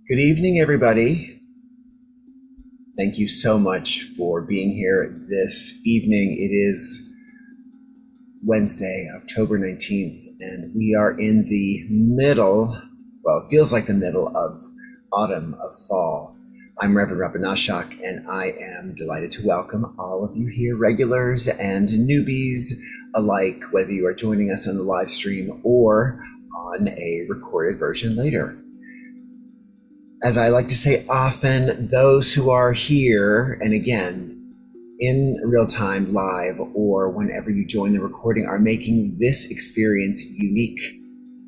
Good evening, everybody. Thank you so much for being here this evening. It is Wednesday, October 19th, and we are in the middle, well, it feels like the middle of autumn, of fall. I'm Reverend Rabinashak, and I am delighted to welcome all of you here, regulars and newbies alike, whether you are joining us on the live stream or on a recorded version later. As I like to say often, those who are here, and again, in real time, live, or whenever you join the recording, are making this experience unique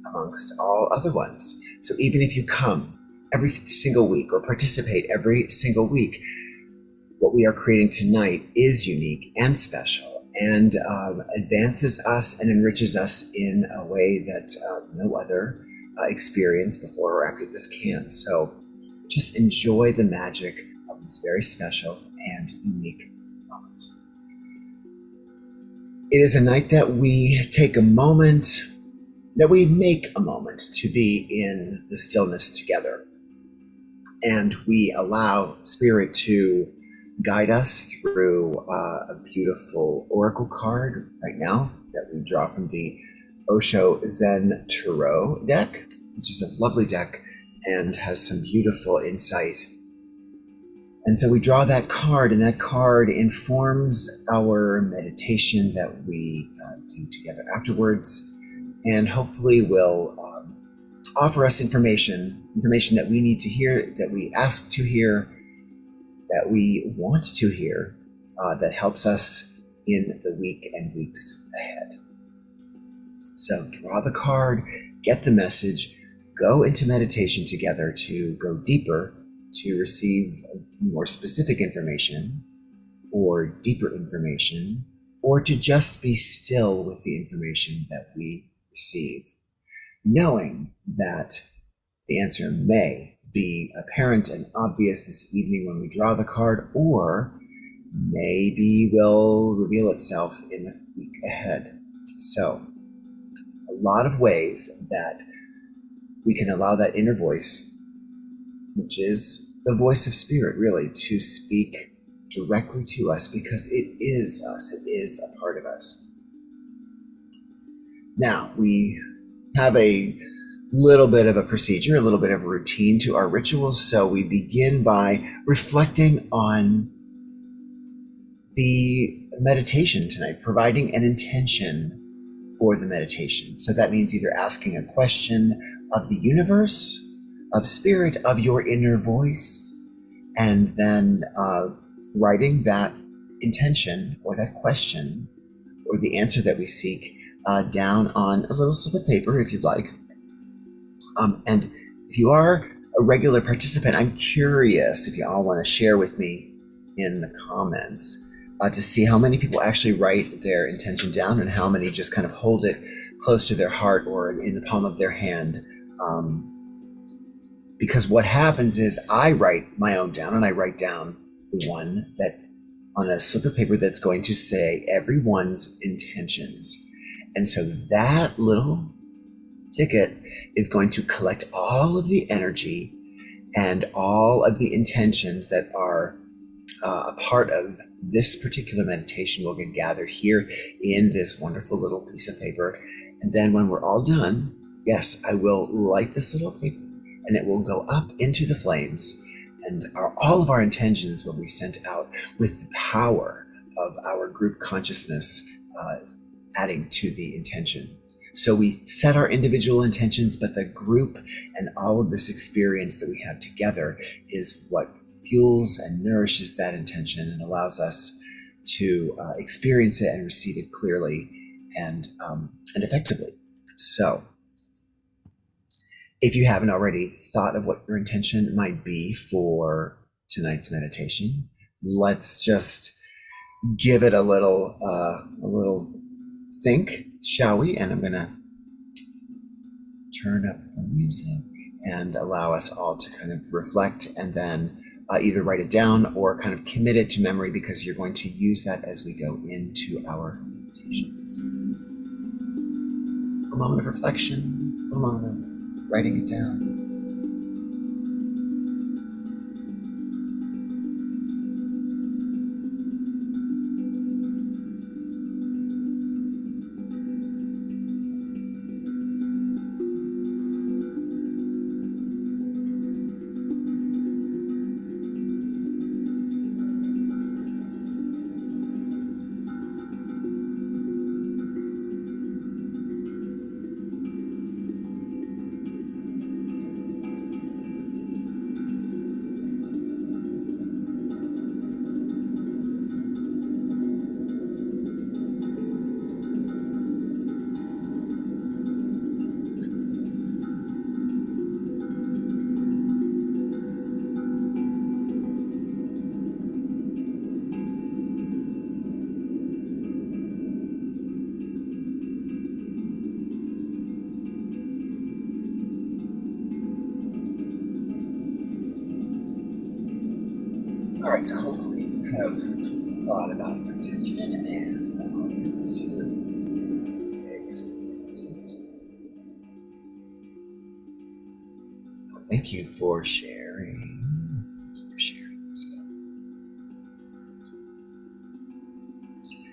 amongst all other ones. So even if you come every single week or participate every single week, what we are creating tonight is unique and special and advances us and enriches us in a way that no other experience before or after this can. So just enjoy the magic of this very special and unique moment. It is a night that we take a moment, that we make a moment to be in the stillness together. And we allow Spirit to guide us through a beautiful oracle card right now that we draw from the Osho Zen Tarot deck, which is a lovely deck and has some beautiful insight. And so we draw that card, and that card informs our meditation that we do together afterwards, and hopefully will offer us information that we need to hear, that we ask to hear, that we want to hear, that helps us in the week and weeks ahead. So draw the card, get the message, go into meditation together to go deeper, to receive more specific information or deeper information, or to just be still with the information that we receive, knowing that the answer may be apparent and obvious this evening when we draw the card, or maybe will reveal itself in the week ahead. So, a lot of ways that we can allow that inner voice, which is the voice of Spirit, really, to speak directly to us, because it is us, it is a part of us. Now, we have a little bit of a procedure, a little bit of a routine to our rituals. So we begin by reflecting on the meditation tonight, providing an intention for the meditation. So that means either asking a question of the universe, of Spirit, of your inner voice, and then writing that intention or that question or the answer that we seek down on a little slip of paper, if you'd like. And if you are a regular participant, I'm curious if you all want to share with me in the comments to see how many people actually write their intention down and how many just kind of hold it close to their heart or in the palm of their hand. Because what happens is I write my own down, and I write down the one that on a slip of paper that's going to say everyone's intentions. And so that little ticket is going to collect all of the energy and all of the intentions that are a part of this particular meditation will get gathered here in this wonderful little piece of paper. And then when we're all done, yes, I will light this little paper and it will go up into the flames, and all of our intentions will be sent out with the power of our group consciousness adding to the intention. So we set our individual intentions, but the group and all of this experience that we have together is what fuels and nourishes that intention and allows us to experience it and receive it clearly and effectively. So if you haven't already thought of what your intention might be for tonight's meditation, let's just give it a little think, shall we? And I'm going to turn up the music and allow us all to kind of reflect and then either write it down or kind of commit it to memory, because you're going to use that as we go into our meditations. A moment of reflection, a moment of writing it down. Thank you for sharing. Thank you for sharing this.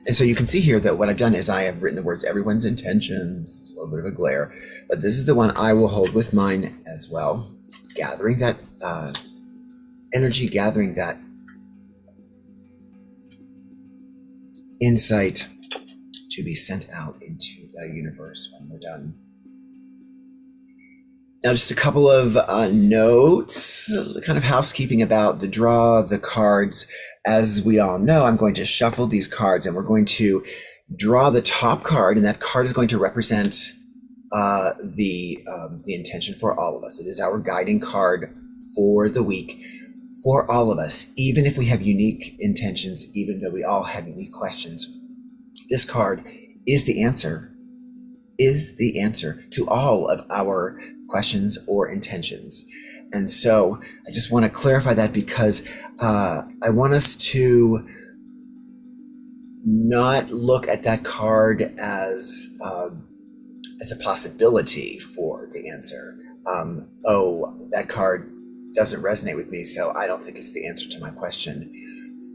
And so you can see here that what I've done is I have written the words everyone's intentions. It's a little bit of a glare, but this is the one I will hold with mine as well. Gathering that energy, gathering that insight to be sent out into the universe when we're done. Now, just a couple of notes, kind of housekeeping about the draw of the cards. As we all know, I'm going to shuffle these cards and we're going to draw the top card, and that card is going to represent the intention for all of us. It is our guiding card for the week for all of us, even if we have unique intentions, even though we all have unique questions. This card is the answer to all of our questions or intentions. And so I just want to clarify that because I want us to not look at that card as a possibility for the answer. That card doesn't resonate with me, so I don't think it's the answer to my question.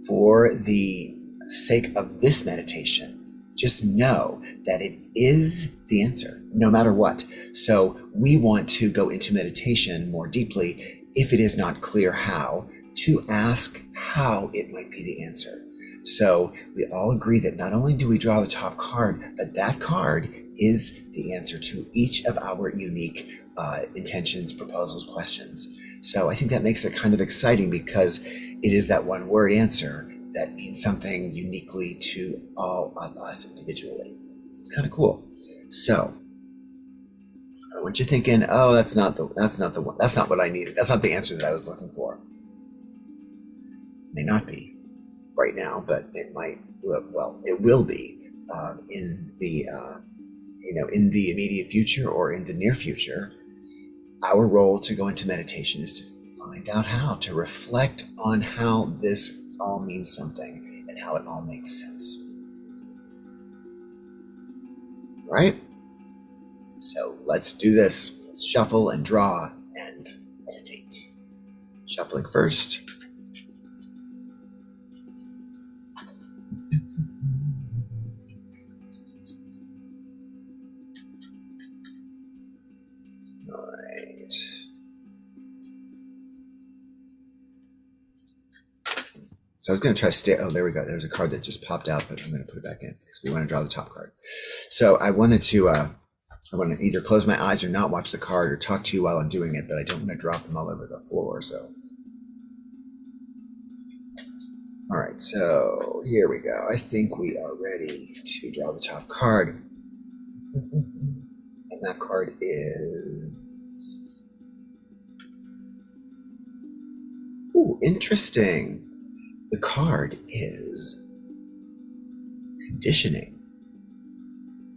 For the sake of this meditation, just know that it is the answer, no matter what. So we want to go into meditation more deeply, if it is not clear how, to ask how it might be the answer. So we all agree that not only do we draw the top card, but that card is the answer to each of our unique intentions, proposals, questions. So I think that makes it kind of exciting because it is that one word answer that means something uniquely to all of us individually. It's kind of cool. So I don't want you thinking, oh, that's not what I needed. That's not the answer that I was looking for. May not be right now, but it might. Well, it will be in the immediate future or in the near future. Our role to go into meditation is to find out how to reflect on how this all means something and how it all makes sense. All right? So let's do this. Let's shuffle and draw and meditate. Shuffling first. All right. So I was going to try to stay. Oh, there we go. There's a card that just popped out, but I'm going to put it back in because we want to draw the top card. So I want to either close my eyes or not watch the card or talk to you while I'm doing it, but I don't want to drop them all over the floor. So, all right. So here we go. I think we are ready to draw the top card, and that card is. Ooh, interesting. The card is conditioning.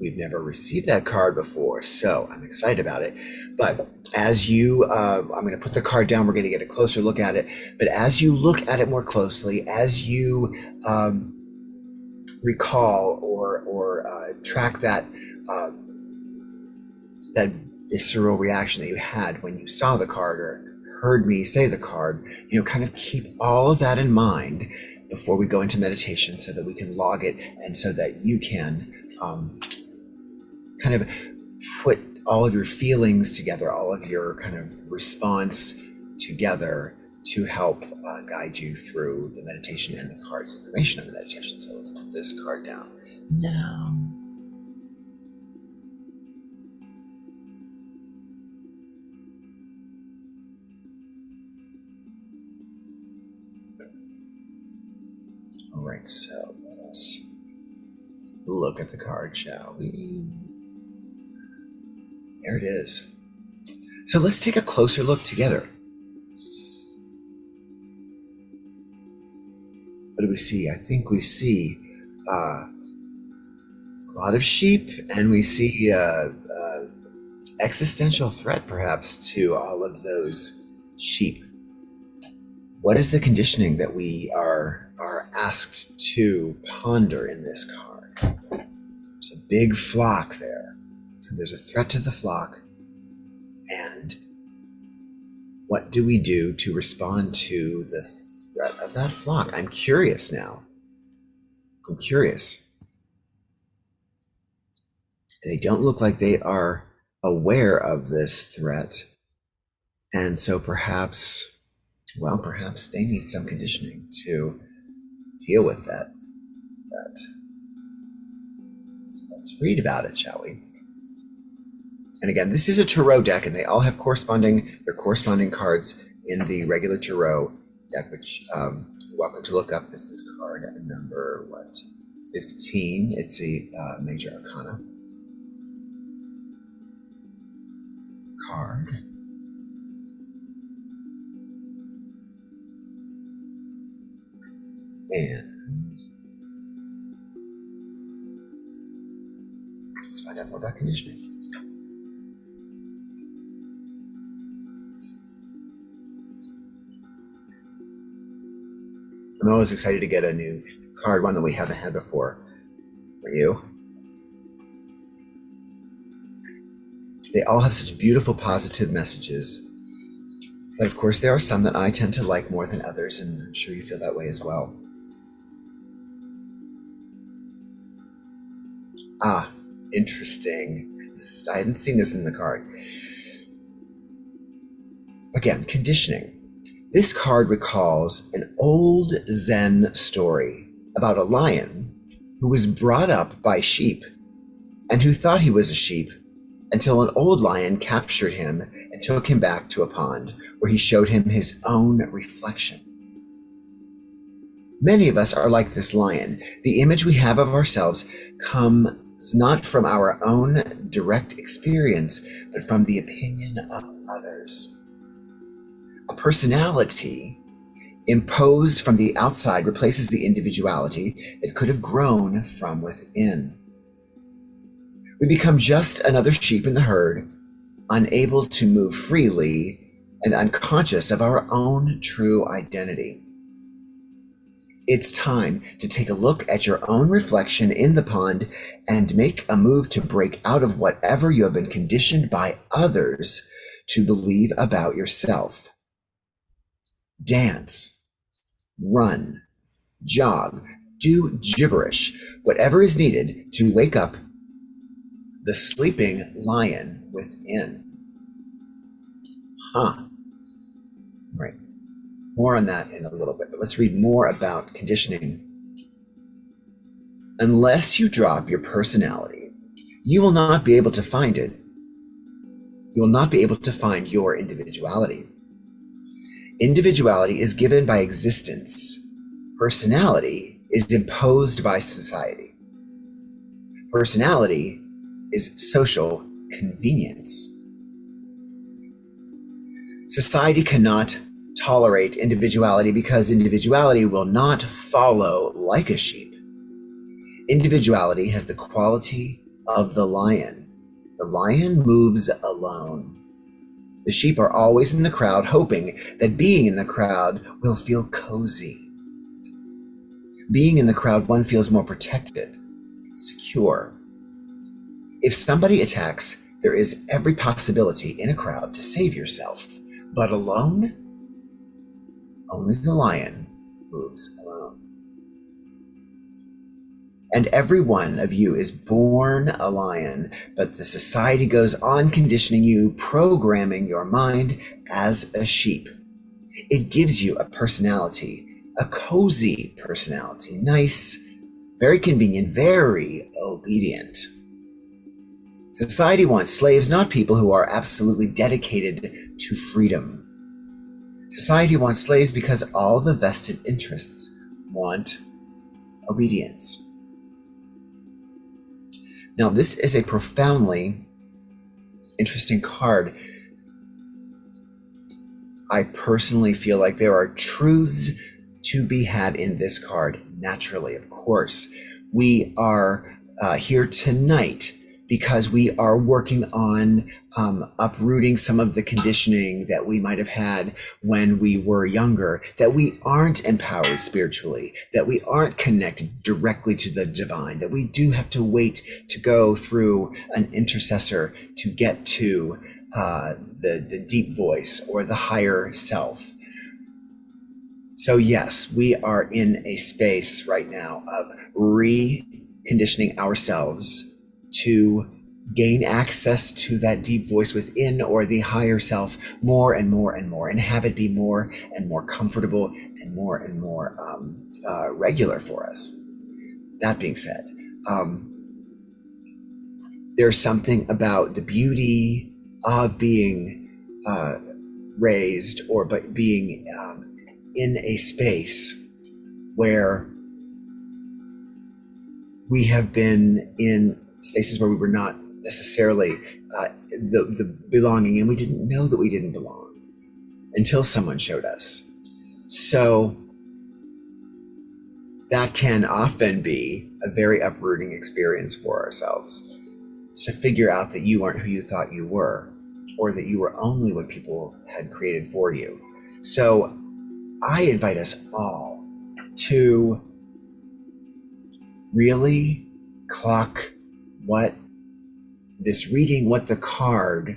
We've never received that card before, so I'm excited about it. But as you, I'm going to put the card down. We're going to get a closer look at it. But as you look at it more closely, as you recall or track that visceral reaction that you had when you saw the card or heard me say the card, kind of keep all of that in mind before we go into meditation so that we can log it and so that you can kind of put all of your feelings together, all of your kind of response together to help guide you through the meditation and the card's information on the meditation. So let's put this card down now. All right, so let us look at the card, shall we? There it is. So let's take a closer look together. What do we see? I think we see a lot of sheep, and we see existential threat, perhaps, to all of those sheep. What is the conditioning that we are asked to ponder in this card? There's a big flock there, and there's a threat to the flock. And What do we do to respond to the threat of that flock? I'm curious now. I'm curious. They don't look like they are aware of this threat. And so perhaps they need some conditioning to deal with that threat. So let's read about it, shall we? And again, this is a tarot deck, and they all have corresponding cards in the regular tarot deck, which you're welcome to look up. This is card number 15. It's a major arcana card. And let's find out more about conditioning. I'm always excited to get a new card, one that we haven't had before. For you? They all have such beautiful, positive messages. But of course, there are some that I tend to like more than others, and I'm sure you feel that way as well. Ah, interesting. I hadn't seen this in the card. Again, conditioning. This card recalls an old Zen story about a lion who was brought up by sheep and who thought he was a sheep until an old lion captured him and took him back to a pond where he showed him his own reflection. Many of us are like this lion. The image we have of ourselves comes not from our own direct experience, but from the opinion of others. A personality imposed from the outside replaces the individuality that could have grown from within. We become just another sheep in the herd, unable to move freely and unconscious of our own true identity. It's time to take a look at your own reflection in the pond and make a move to break out of whatever you have been conditioned by others to believe about yourself. Dance, run, jog, do gibberish, whatever is needed to wake up the sleeping lion within. Right. More on that in a little bit, but let's read more about conditioning. Unless you drop your personality, you will not be able to find it. You will not be able to find your individuality. Individuality is given by existence. Personality is imposed by society. Personality is social convenience. Society cannot tolerate individuality because individuality will not follow like a sheep. Individuality has the quality of the lion. The lion moves alone. The sheep are always in the crowd, hoping that being in the crowd will feel cozy. Being in the crowd, one feels more protected, secure. If somebody attacks, there is every possibility in a crowd to save yourself. But alone, only the lion moves alone. And every one of you is born a lion, but the society goes on conditioning you, programming your mind as a sheep. It gives you a personality, a cozy personality, nice, very convenient, very obedient. Society wants slaves, not people who are absolutely dedicated to freedom. Society wants slaves because all the vested interests want obedience. Now, this is a profoundly interesting card. I personally feel like there are truths to be had in this card, naturally, of course. We are here tonight because we are working on uprooting some of the conditioning that we might have had when we were younger, that we aren't empowered spiritually, that we aren't connected directly to the divine, that we do have to wait to go through an intercessor to get to the deep voice or the higher self. So yes, we are in a space right now of reconditioning ourselves to gain access to that deep voice within or the higher self more and more and more, and have it be more and more comfortable and more regular for us. That being said, there's something about the beauty of being raised or being in a space where we have been in spaces where we were not necessarily the belonging, and we didn't know that we didn't belong until someone showed us. So that can often be a very uprooting experience for ourselves, to figure out that you aren't who you thought you were, or that you were only what people had created for you. So I invite us all to really clock what this reading, what the card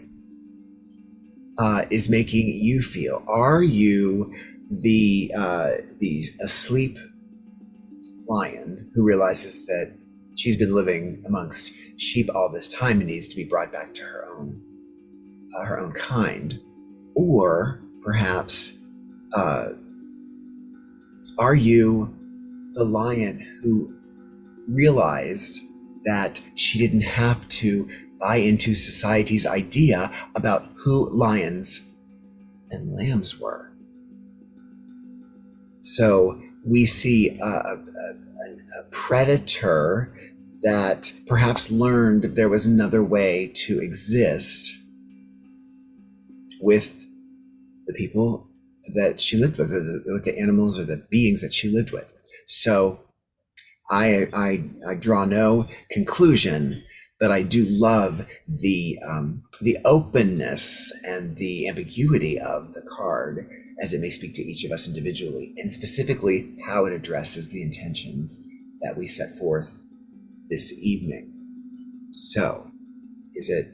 is making you feel. Are you the asleep lion who realizes that she's been living amongst sheep all this time and needs to be brought back to her own kind? Or perhaps are you the lion who realized that she didn't have to buy into society's idea about who lions and lambs were? So we see a predator that perhaps learned there was another way to exist with the people that she lived with the animals or the beings that she lived with. So I draw no conclusion, but I do love the openness and the ambiguity of the card, as it may speak to each of us individually, and specifically how it addresses the intentions that we set forth this evening. So, is it,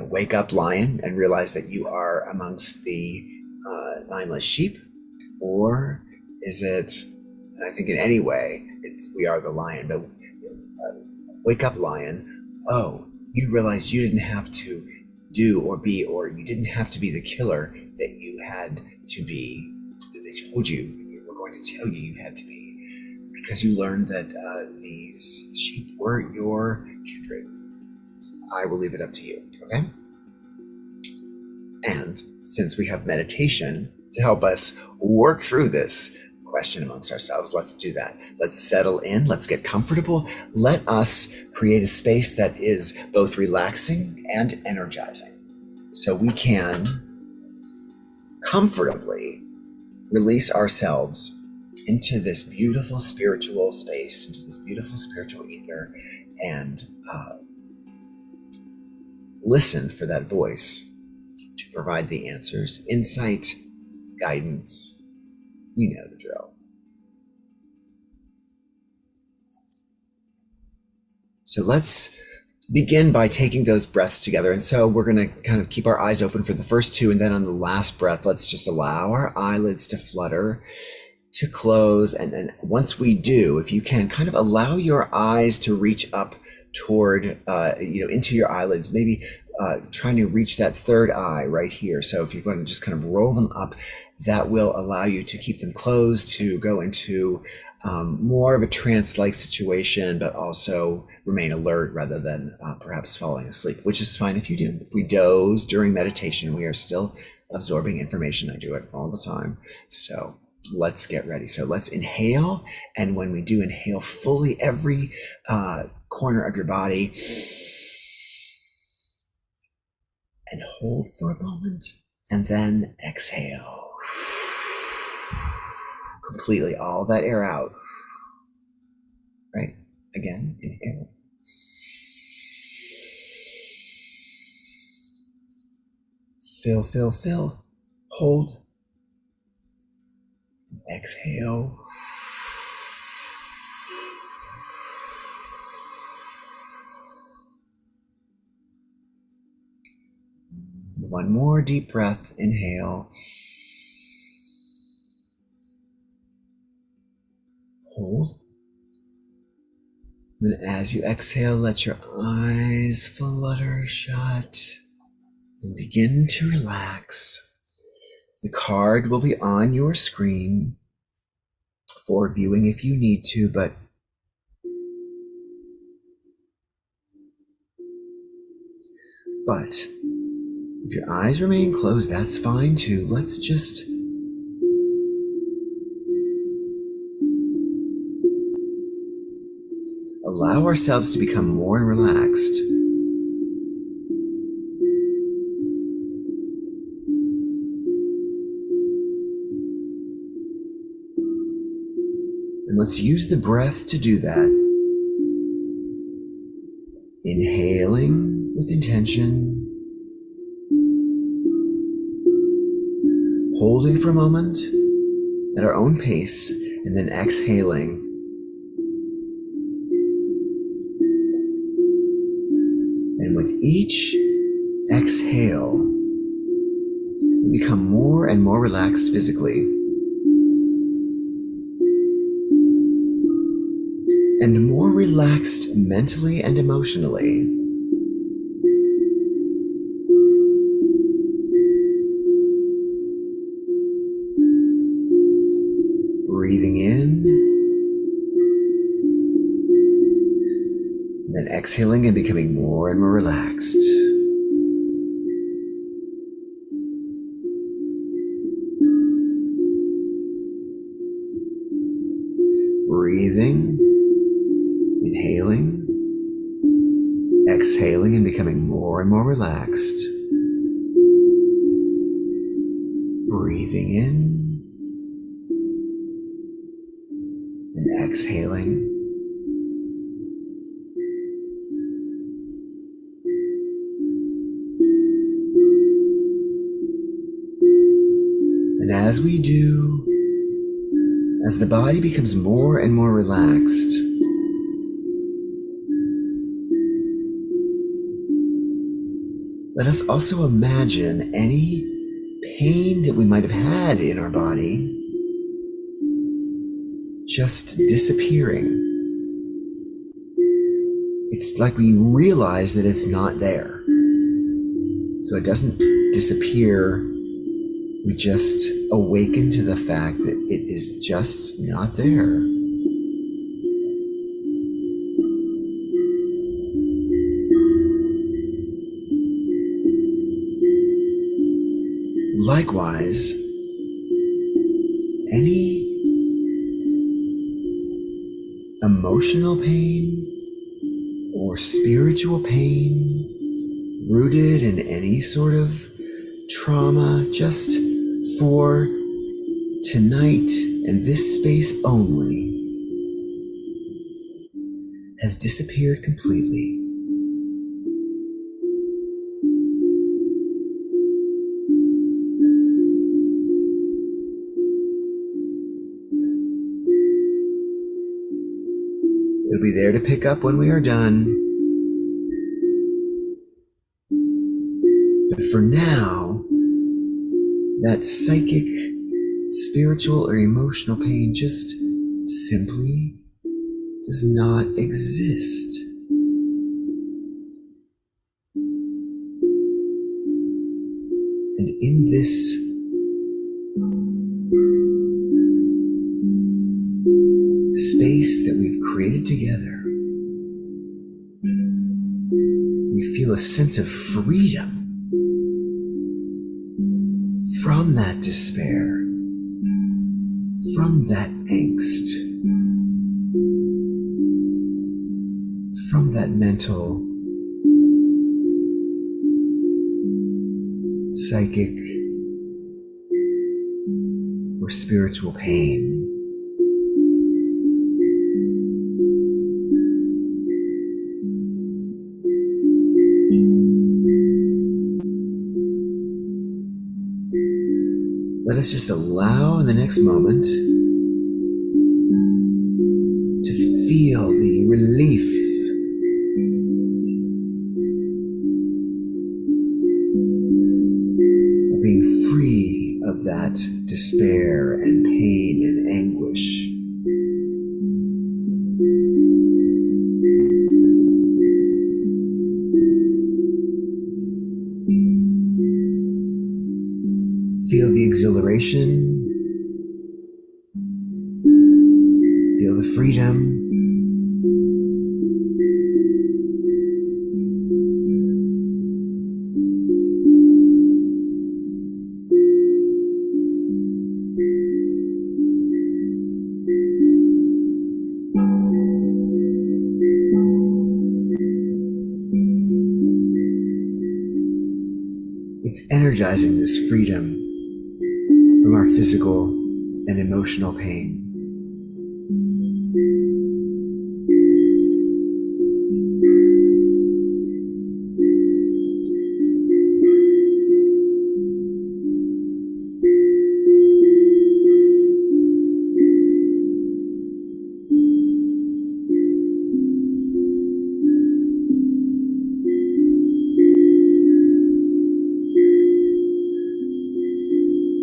wake up, lion, and realize that you are amongst the mindless sheep, or is it? And I think in any way, we are the lion, but wake up, lion. Oh, you realized you didn't have to do or be, or you didn't have to be the killer that you had to be, that they told you that they were going to tell you had to be, because you learned that these sheep were your kindred. I will leave it up to you, okay? And since we have meditation to help us work through this question amongst ourselves, let's do that. Let's settle in. Let's get comfortable. Let us create a space that is both relaxing and energizing, so we can comfortably release ourselves into this beautiful spiritual space, into this beautiful spiritual ether, and listen for that voice to provide the answers, insight, guidance. You know the drill. So let's begin by taking those breaths together. And so we're going to kind of keep our eyes open for the first two. And then on the last breath, let's just allow our eyelids to flutter, to close. And then once we do, if you can, kind of allow your eyes to reach up toward, into your eyelids, maybe trying to reach that third eye right here. So if you're going to just kind of roll them up, that will allow you to keep them closed, to go into more of a trance-like situation, but also remain alert rather than perhaps falling asleep, which is fine if you do. If we doze during meditation, we are still absorbing information. I do it all the time. So let's get ready. So let's inhale. And when we do inhale fully, every corner of your body, and hold for a moment, and then exhale. Completely, all that air out. Right? Again, inhale. Fill, fill, fill. Hold. Exhale. And one more deep breath. Inhale. Hold. Then as you exhale, let your eyes flutter shut and begin to relax. The card will be on your screen for viewing if you need to, but if your eyes remain closed, that's fine too. Let's just allow ourselves to become more relaxed. And let's use the breath to do that. Inhaling with intention. Holding for a moment at our own pace, and then exhaling. And with each exhale, we become more and more relaxed physically, and more relaxed mentally and emotionally. Breathing in, and then exhaling and becoming more and more relaxed. Breathing, inhaling, exhaling and becoming more and more relaxed. Breathing in and exhaling. And as we do, as the body becomes more and more relaxed, let us also imagine any pain that we might have had in our body just disappearing. It's like we realize that it's not there. So it doesn't disappear. We just awaken to the fact that it is just not there. Likewise, any emotional pain or spiritual pain rooted in any sort of trauma, just for tonight and this space only, has disappeared completely. It'll be there to pick up when we are done. But for now, that psychic, spiritual, or emotional pain just simply does not exist. And in this space that we've created together, we feel a sense of freedom from that despair, from that angst, from that mental, psychic, or spiritual pain. let us just allow in the next moment to feel the relief of being free of that despair and pain and anguish. Feel the exhilaration, feel the freedom. It's energizing, this freedom from our physical and emotional pain.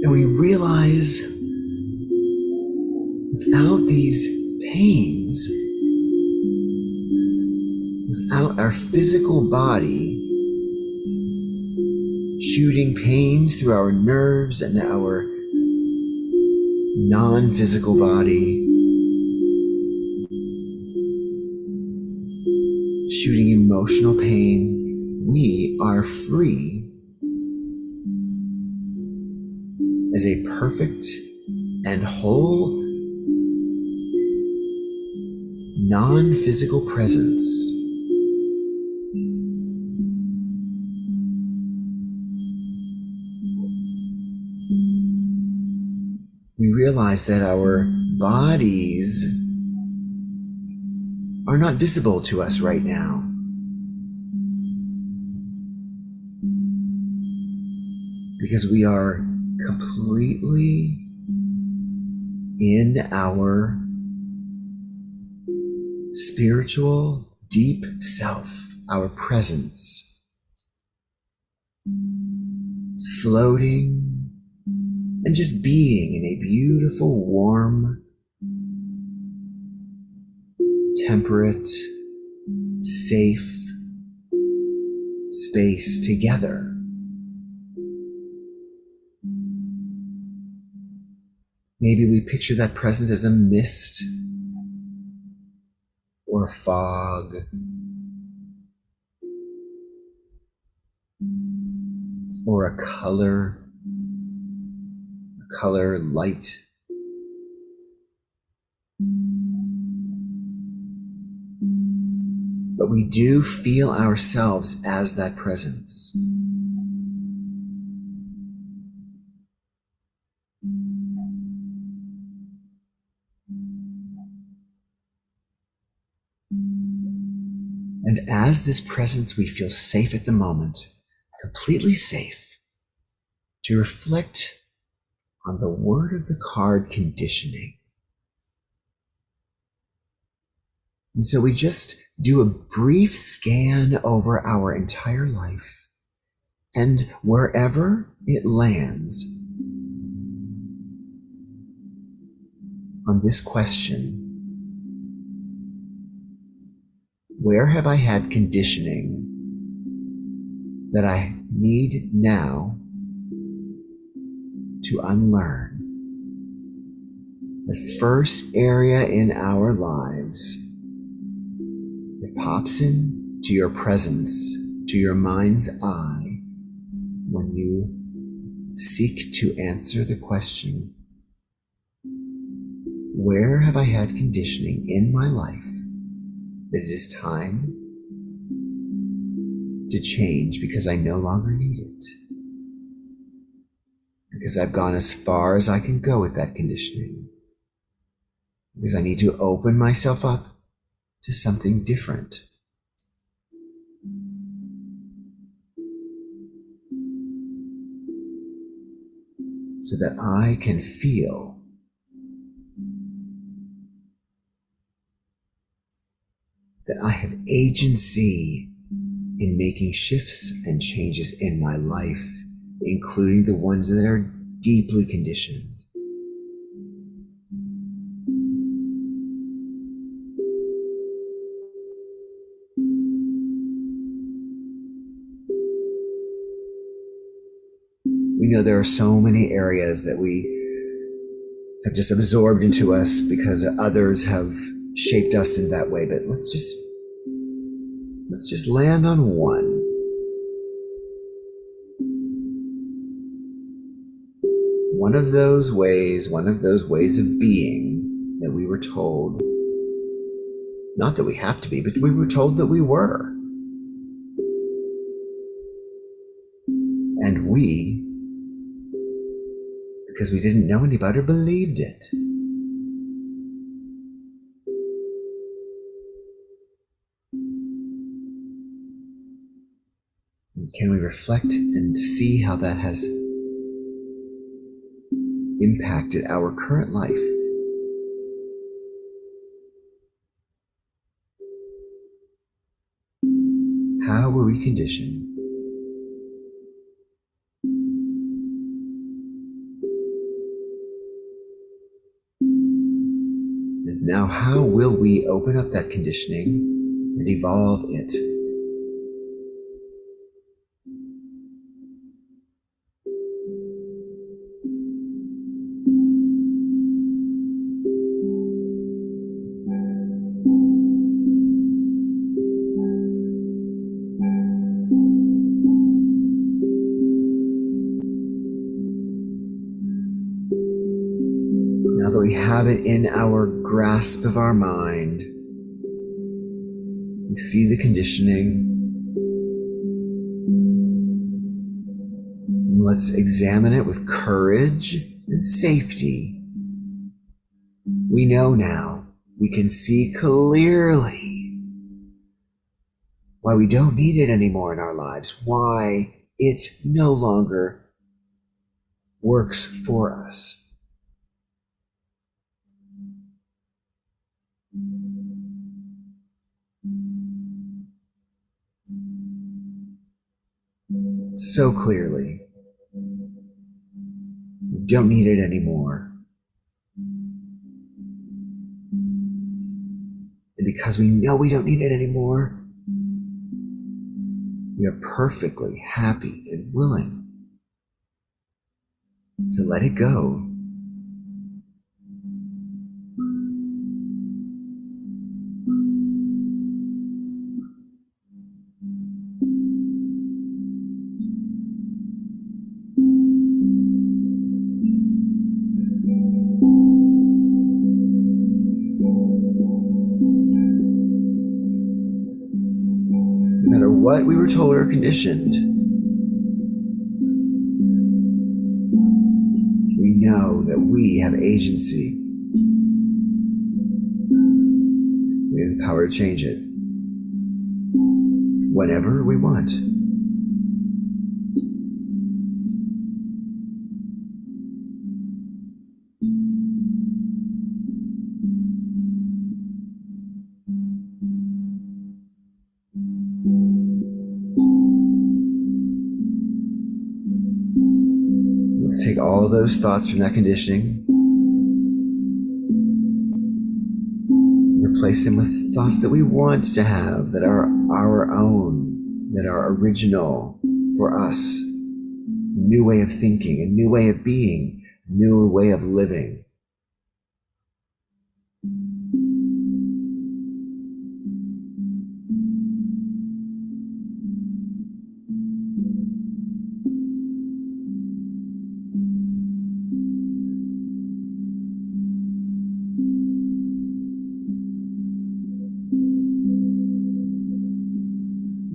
And we realize without these pains, without our physical body shooting pains through our nerves and our non-physical body, shooting emotional pain, we are free as a perfect and whole non-physical presence. We realize that our bodies are not visible to us right now. Because we are completely in our spiritual, deep self, our presence, floating and just being in a beautiful, warm, temperate, safe space together. Maybe we picture that presence as a mist or a fog or a color light. But we do feel ourselves as that presence. And as this presence, we feel safe at the moment, completely safe, to reflect on the word of the card, conditioning. And so we just do a brief scan over our entire life, and wherever it lands on this question, where have I had conditioning that I need now to unlearn? The first area in our lives that pops in to your presence, to your mind's eye, when you seek to answer the question, where have I had conditioning in my life that it is time to change because I no longer need it? Because I've gone as far as I can go with that conditioning. Because I need to open myself up to something different. So that I can feel that I have agency in making shifts and changes in my life, including the ones that are deeply conditioned. We know there are so many areas that we have just absorbed into us because others have shaped us in that way, but let's just land on one. One of those ways of being that we were told, not that we have to be, but we were told that we were. And we, because we didn't know any better, believed it. Can we reflect and see how that has impacted our current life? How were we conditioned? And now, how will we open up that conditioning and evolve it? Now that we have it in our grasp of our mind, we see the conditioning. Let's examine it with courage and safety. We know now, we can see clearly why we don't need it anymore in our lives, why it no longer works for us. So clearly, we don't need it anymore. And because we know we don't need it anymore, we are perfectly happy and willing to let it go. No matter what we were told or conditioned, we know that we have agency. We have the power to change it whenever we want. Let's take all those thoughts from that conditioning, replace them with thoughts that we want to have, that are our own, that are original for us. A new way of thinking, a new way of being, a new way of living.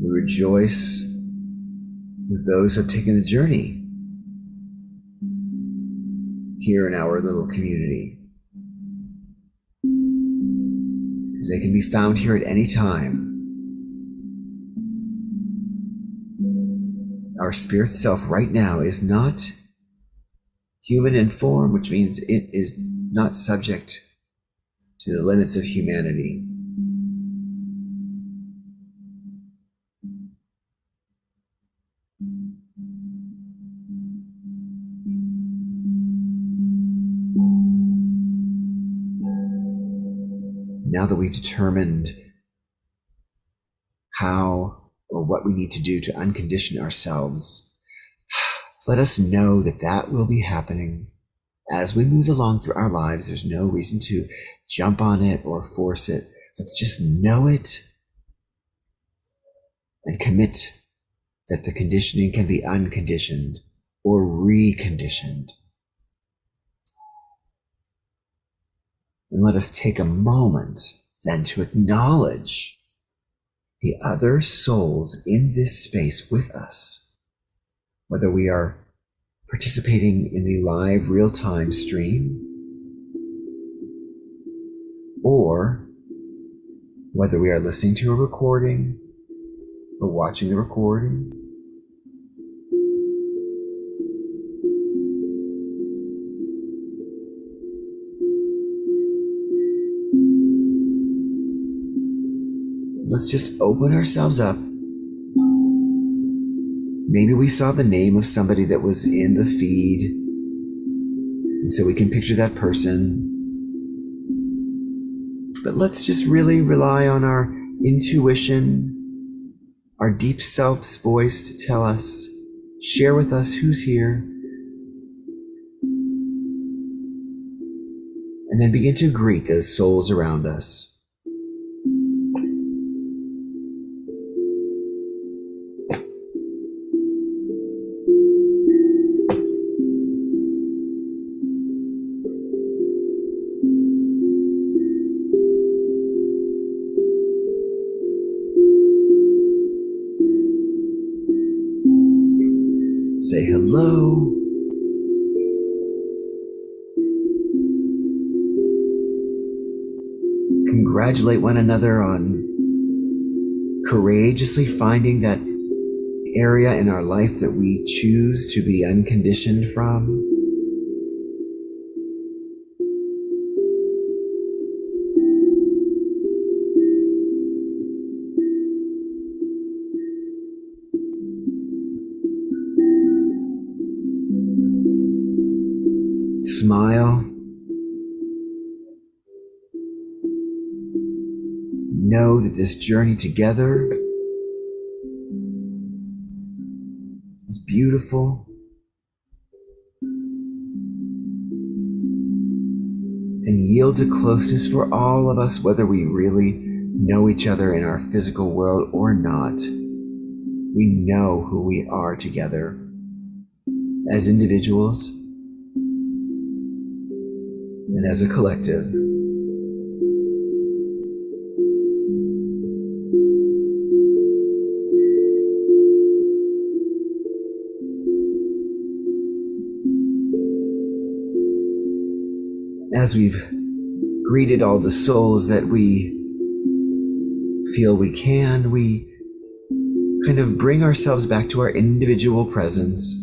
We rejoice with those who have taken the journey here in our little community. They can be found here at any time. Our spirit self right now is not human in form, which means it is not subject to the limits of humanity. Now that we've determined how or what we need to do to uncondition ourselves, let us know that that will be happening as we move along through our lives. There's no reason to jump on it or force it. Let's just know it and commit that the conditioning can be unconditioned or reconditioned. And let us take a moment then to acknowledge the other souls in this space with us, whether we are participating in the live real-time stream or whether we are listening to a recording or watching the recording. Let's just open ourselves up. Maybe we saw the name of somebody that was in the feed, and so we can picture that person. But let's just really rely on our intuition, our deep self's voice to tell us, share with us who's here, and then begin to greet those souls around us. Say hello. Congratulate one another on courageously finding that area in our life that we choose to be unconditioned from. Smile. Know that this journey together is beautiful and yields a closeness for all of us, whether we really know each other in our physical world or not. We know who we are together as individuals and as a collective. As we've greeted all the souls that we feel we can, we kind of bring ourselves back to our individual presence.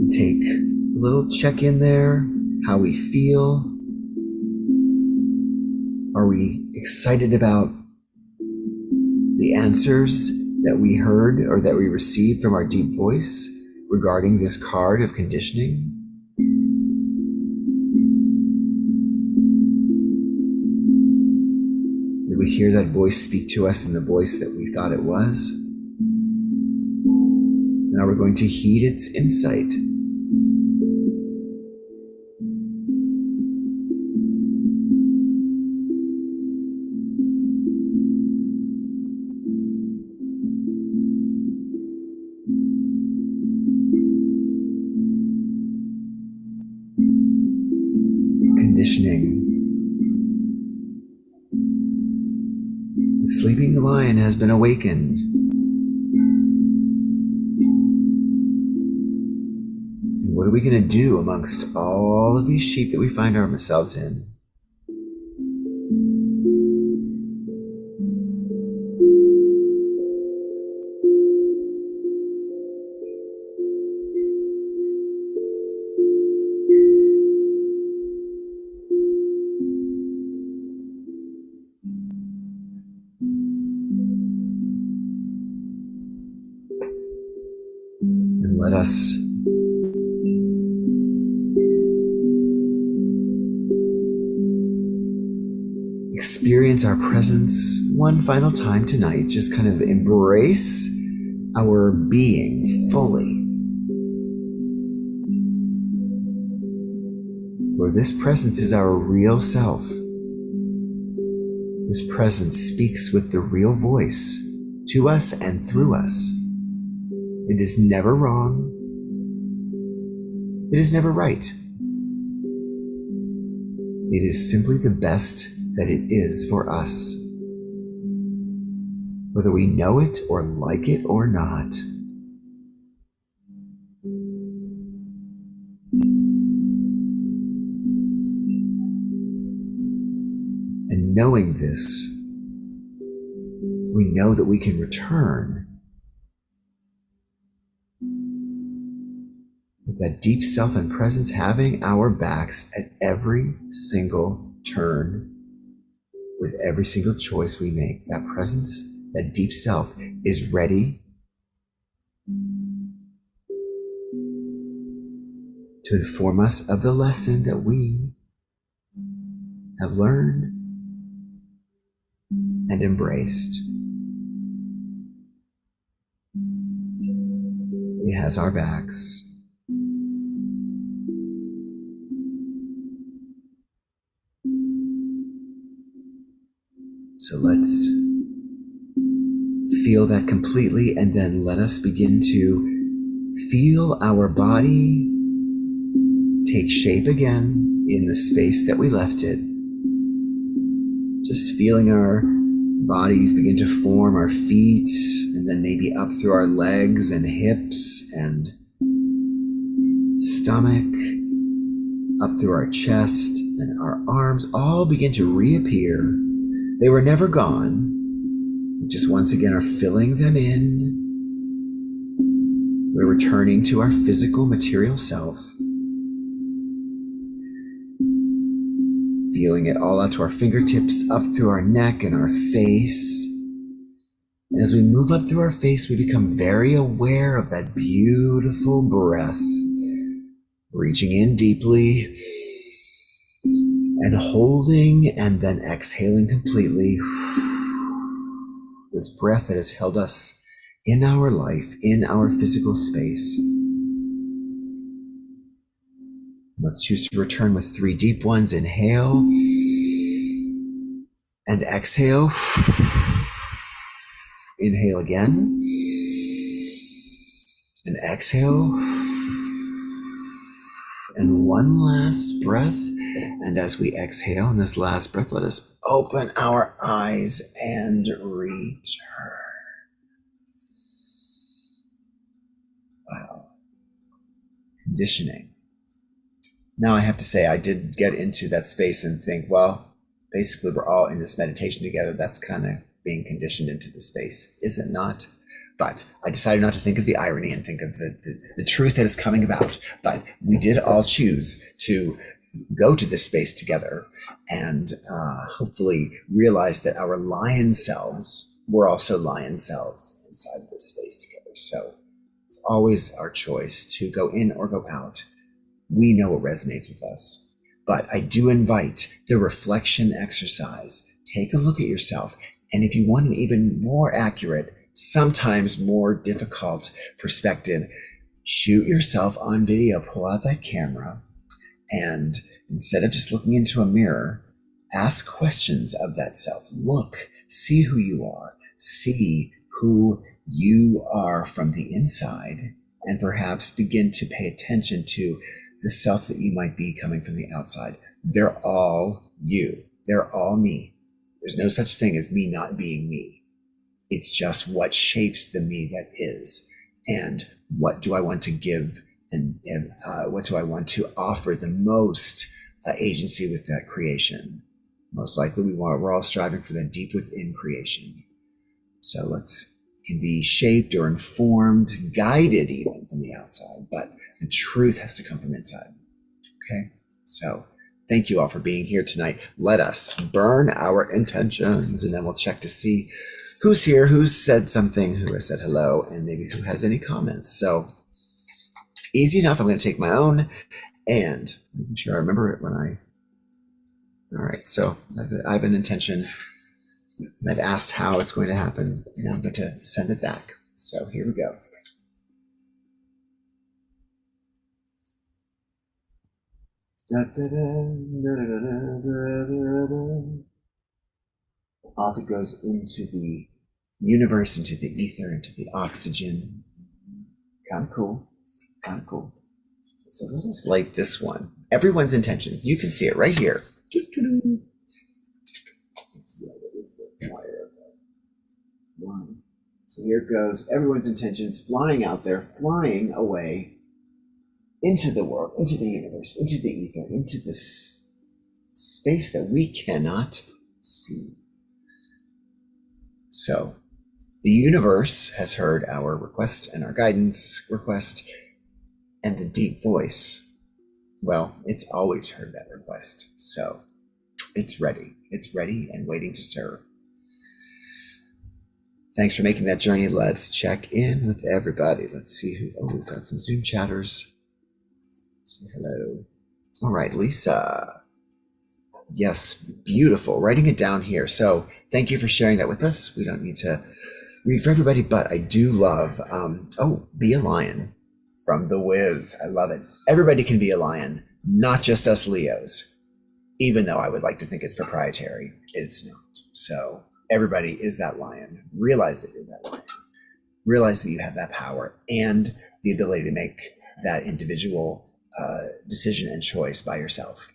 And take a little check-in there, how we feel. Are we excited about the answers that we heard or that we received from our deep voice regarding this card of conditioning? Did we hear that voice speak to us in the voice that we thought it was? Now we're going to heed its insight. Conditioning. The sleeping lion has been awakened. And what are we going to do amongst all of these sheep that we find ourselves in? us experience our presence one final time tonight. Just kind of embrace our being fully. For this presence is our real self. This presence speaks with the real voice to us and through us. It is never wrong. It is never right. It is simply the best that it is for us, whether we know it or like it or not. And knowing this, we know that we can return with that deep self and presence having our backs at every single turn, with every single choice we make. That presence, that deep self is ready to inform us of the lesson that we have learned and embraced. It has our backs. So let's feel that completely, and then let us begin to feel our body take shape again in the space that we left it. Just feeling our bodies begin to form, our feet, and then maybe up through our legs and hips and stomach, up through our chest and our arms, all begin to reappear. They were never gone. We just once again are filling them in. We're returning to our physical, material self. Feeling it all out to our fingertips, up through our neck and our face. And as we move up through our face, we become very aware of that beautiful breath, reaching in deeply and holding and then exhaling completely. This breath that has held us in our life, in our physical space. Let's choose to return with 3 deep ones. Inhale and exhale. Inhale again and exhale. And one last breath. And as we exhale in this last breath, let us open our eyes and return. Wow. Conditioning. Now I have to say, I did get into that space and think, well, basically we're all in this meditation together. That's kind of being conditioned into the space, is it not? But I decided not to think of the irony and think of the truth that is coming about. But we did all choose to go to this space together and hopefully realize that our lion selves were also lion selves inside this space together. So it's always our choice to go in or go out. We know what resonates with us. But I do invite the reflection exercise. Take a look at yourself. And if you want an even more accurate, sometimes more difficult perspective, shoot yourself on video, pull out that camera, and instead of just looking into a mirror, ask questions of that self. Look, see who you are, see who you are from the inside, and perhaps begin to pay attention to the self that you might be coming from the outside. They're all you. They're all me. There's no such thing as me not being me. It's just what shapes the me that is. And what do I want to give and what do I want to offer the most agency with that creation? Most likely we're all striving for that deep within creation. So can be shaped or informed, guided even from the outside, but the truth has to come from inside. Okay? So thank you all for being here tonight. Let us burn our intentions, and then we'll check to see who's here, who's said something, who has said hello, and maybe who has any comments. So Easy enough. I'm going to take my own and making sure I remember it when I. All right, so I have an intention. I've asked how it's going to happen. Now I'm going to send it back. So here we go. Da, da, da, da, da, da, da, da. Off it goes into the universe, into the ether, into the oxygen. Kind of cool. Kind of cool. So let's light this one. Everyone's intentions. You can see it right here. Let's light it with the fire. One. So here goes everyone's intentions flying out there, flying away into the world, into the universe, into the ether, into this space that we cannot see. So the universe has heard our request and our guidance request, and the deep voice, well, it's always heard that request. So it's ready. It's ready and waiting to serve. Thanks for making that journey. Let's check in with everybody. Let's see who. Oh, we've got some Zoom chatters. Say hello. All right, Lisa. Yes, beautiful. Writing it down here. So thank you for sharing that with us. We don't need to read for everybody, but I do love, Be a Lion from The Wiz. I love it. Everybody can be a lion, not just us Leos, even though I would like to think it's proprietary. It's not. So everybody is that lion. Realize that you're that lion. Realize that you have that power and the ability to make that individual decision and choice by yourself.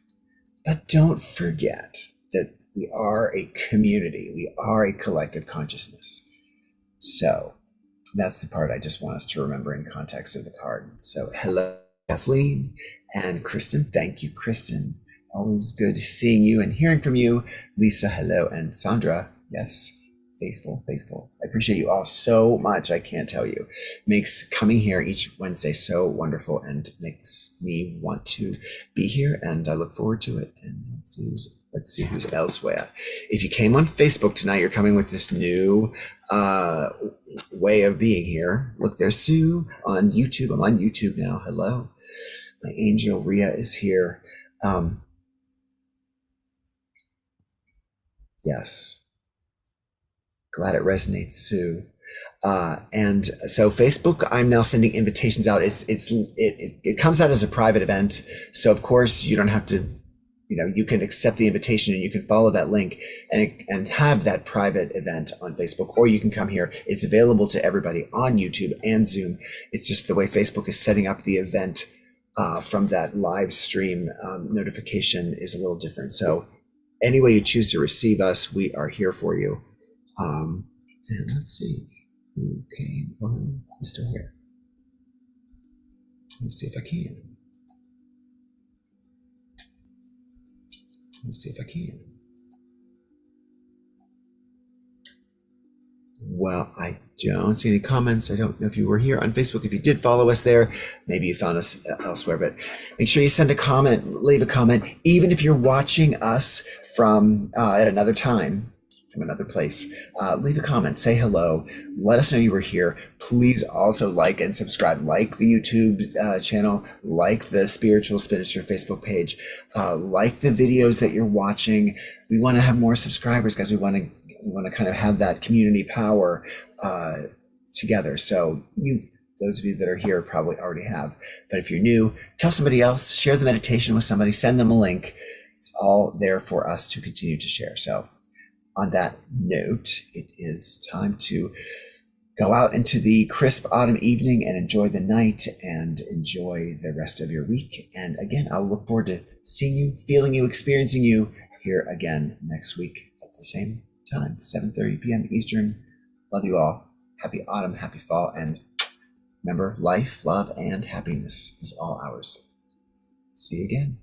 But don't forget that we are a community. We are a collective consciousness. So that's the part I just want us to remember in context of the card. So hello, Kathleen and Kristen. Thank you, Kristen. Always good seeing you and hearing from you. Lisa, hello. And Sandra, yes, faithful. I appreciate you all so much. I can't tell you. Makes coming here each Wednesday so wonderful and makes me want to be here, and I look forward to it. And let's see who's elsewhere. If you came on Facebook tonight, you're coming with this new way of being here. Look, there's Sue on YouTube. I'm on YouTube now. Hello. My angel Ria is here. Yes. Glad it resonates, Sue. And so Facebook, I'm now sending invitations out. It comes out as a private event. So of course you don't have to, you can accept the invitation and you can follow that link and have that private event on Facebook, or you can come here. It's available to everybody on YouTube and Zoom. It's just the way Facebook is setting up the event from that live stream notification is a little different. So any way you choose to receive us, we are here for you. And let's see who came. Oh, he's still here. Let's see if I can. Well, I don't see any comments. I don't know if you were here on Facebook. If you did follow us there, maybe you found us elsewhere, but make sure you send a comment, leave a comment, even if you're watching us from at another time, from another place. Leave a comment, say hello, let us know you were here. Please also like and subscribe, like the YouTube channel, like the Spiritual Spinster Facebook page, like the videos that you're watching. We want to have more subscribers, guys. We want to kind of have that community power together. So those of you that are here probably already have, but if you're new, tell somebody else, share the meditation with somebody, send them a link. It's all there for us to continue to share. So on that note, it is time to go out into the crisp autumn evening and enjoy the night and enjoy the rest of your week. And again, I'll look forward to seeing you, feeling you, experiencing you here again next week at the same time, 7:30 p.m. Eastern. Love you all. Happy autumn, happy fall, and remember, life, love, and happiness is all ours. See you again.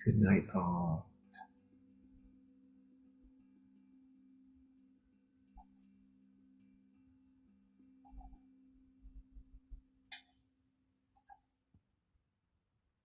Good night, all.